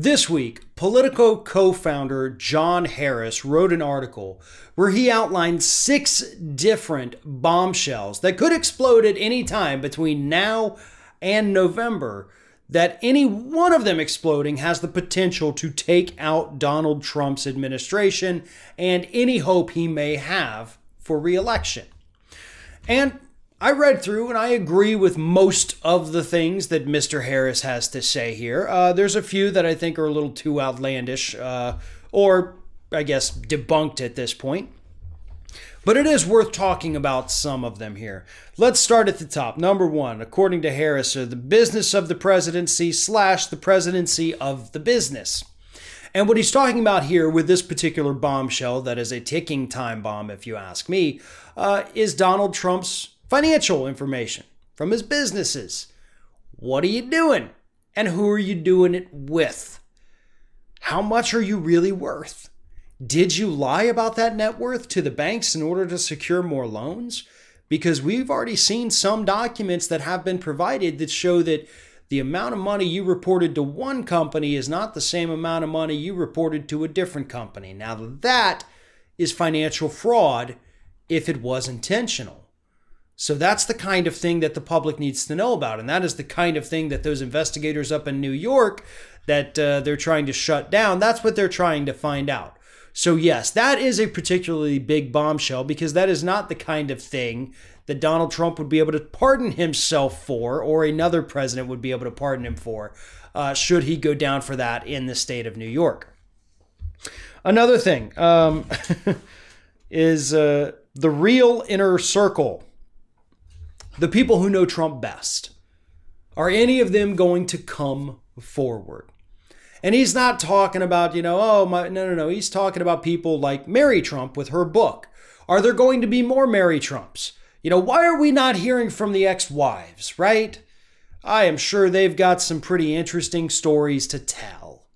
This week, Politico co-founder John Harris wrote an article where he outlined 6 different bombshells that could explode at any time between now and November, that any one of them exploding has the potential to take out Donald Trump's administration and any hope he may have for re-election. And I read through and I agree with most of the things that Mr. Harris has to say here. There's a few that I think are a little too outlandish or I guess debunked at this point. But it is worth talking about some of them here. Let's start at the top. Number 1, according to Harris, the business of the presidency / the presidency of the business. And what he's talking about here with this particular bombshell, that is a ticking time bomb if you ask me, is Donald Trump's financial information from his businesses. What are you doing? And who are you doing it with? How much are you really worth? Did you lie about that net worth to the banks in order to secure more loans? Because we've already seen some documents that have been provided that show that the amount of money you reported to one company is not the same amount of money you reported to a different company. Now that is financial fraud if it was intentional. So that's the kind of thing that the public needs to know about. And that is the kind of thing that those investigators up in New York that they're trying to shut down, that's what they're trying to find out. So yes, that is a particularly big bombshell because that is not the kind of thing that Donald Trump would be able to pardon himself for, or another president would be able to pardon him for, should he go down for that in the state of New York. Another thing is the real inner circle. The people who know Trump best. Are any of them going to come forward? And he's not talking about, no. He's talking about people like Mary Trump with her book. Are there going to be more Mary Trumps? Why are we not hearing from the ex-wives, right? I am sure they've got some pretty interesting stories to tell.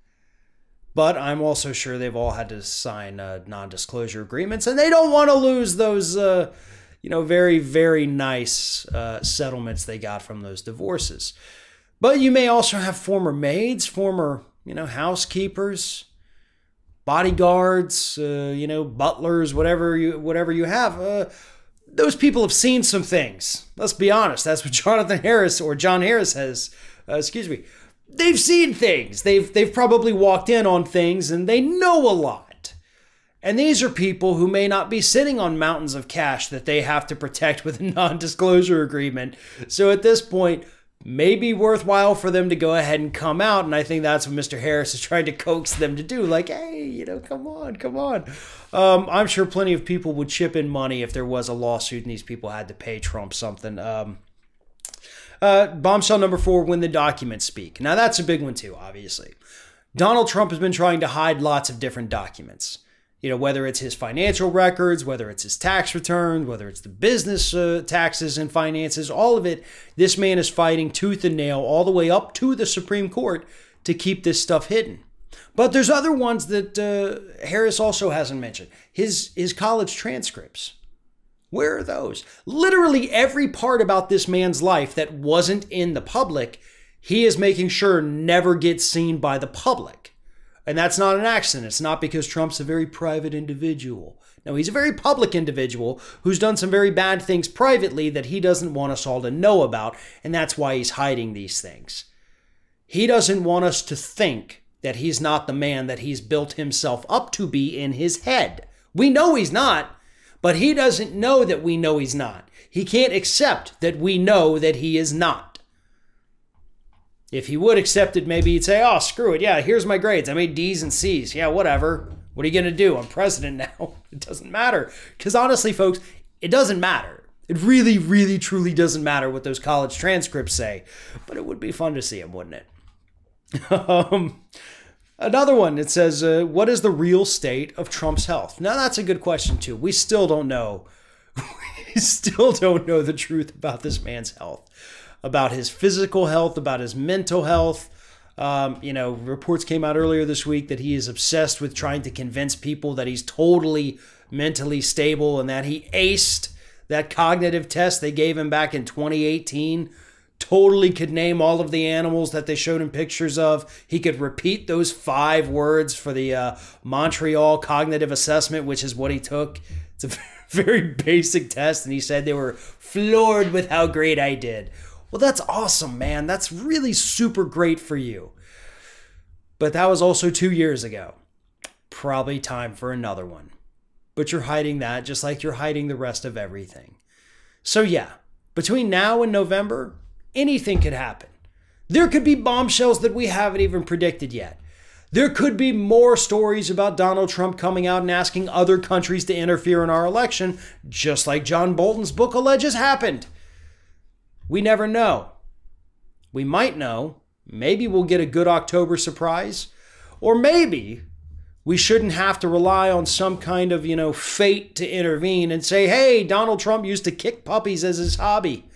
But I'm also sure they've all had to sign non-disclosure agreements, and they don't want to lose those very, very nice settlements they got from those divorces. But you may also have former maids, former, housekeepers, bodyguards, butlers, whatever you have. Those people have seen some things. Let's be honest. That's what John Harris has. They've seen things. They've probably walked in on things and they know a lot. And these are people who may not be sitting on mountains of cash that they have to protect with a non-disclosure agreement. So at this point, may be worthwhile for them to go ahead and come out. And I think that's what Mr. Harris is trying to coax them to do. Like, hey, come on. I'm sure plenty of people would chip in money if there was a lawsuit and these people had to pay Trump something. Bombshell number 4, when the documents speak. Now, that's a big one too, obviously. Donald Trump has been trying to hide lots of different documents. Whether it's his financial records, whether it's his tax returns, whether it's the business taxes and finances, all of it, this man is fighting tooth and nail all the way up to the Supreme Court to keep this stuff hidden. But there's other ones that Harris also hasn't mentioned. His college transcripts. Where are those? Literally every part about this man's life that wasn't in the public, he is making sure never gets seen by the public. And that's not an accident. It's not because Trump's a very private individual. No, he's a very public individual who's done some very bad things privately that he doesn't want us all to know about, and that's why he's hiding these things. He doesn't want us to think that he's not the man that he's built himself up to be in his head. We know he's not, but he doesn't know that we know he's not. He can't accept that we know that he is not. If he would accept it, maybe he'd say, oh, screw it. Yeah, here's my grades. I made D's and C's. Yeah, whatever. What are you going to do? I'm president now. It doesn't matter. Because honestly, folks, it doesn't matter. It really, really, truly doesn't matter what those college transcripts say. But it would be fun to see them, wouldn't it? Another one, it says, what is the real state of Trump's health? Now, that's a good question, too. We still don't know. We still don't know the truth about this man's health. About his physical health, about his mental health. Reports came out earlier this week that he is obsessed with trying to convince people that he's totally mentally stable and that he aced that cognitive test they gave him back in 2018. totally could name all of the animals that they showed him pictures of. He could repeat those 5 words for the Montreal Cognitive Assessment, which is what he took. It's a very basic test, and he said they were floored with how great I did. Well, that's awesome, man. That's really super great for you. But that was also 2 years ago. Probably time for another one. But you're hiding that just like you're hiding the rest of everything. So yeah, between now and November, anything could happen. There could be bombshells that we haven't even predicted yet. There could be more stories about Donald Trump coming out and asking other countries to interfere in our election, just like John Bolton's book alleges happened. We never know. We might know. Maybe we'll get a good October surprise. Or maybe we shouldn't have to rely on some kind of, fate to intervene and say, hey, Donald Trump used to kick puppies as his hobby.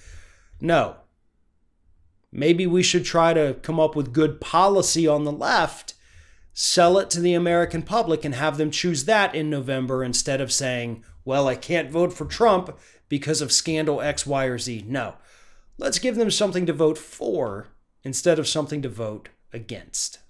No. Maybe we should try to come up with good policy on the left, sell it to the American public, and have them choose that in November instead of saying, well, I can't vote for Trump because of scandal X, Y, or Z. No. Let's give them something to vote for instead of something to vote against.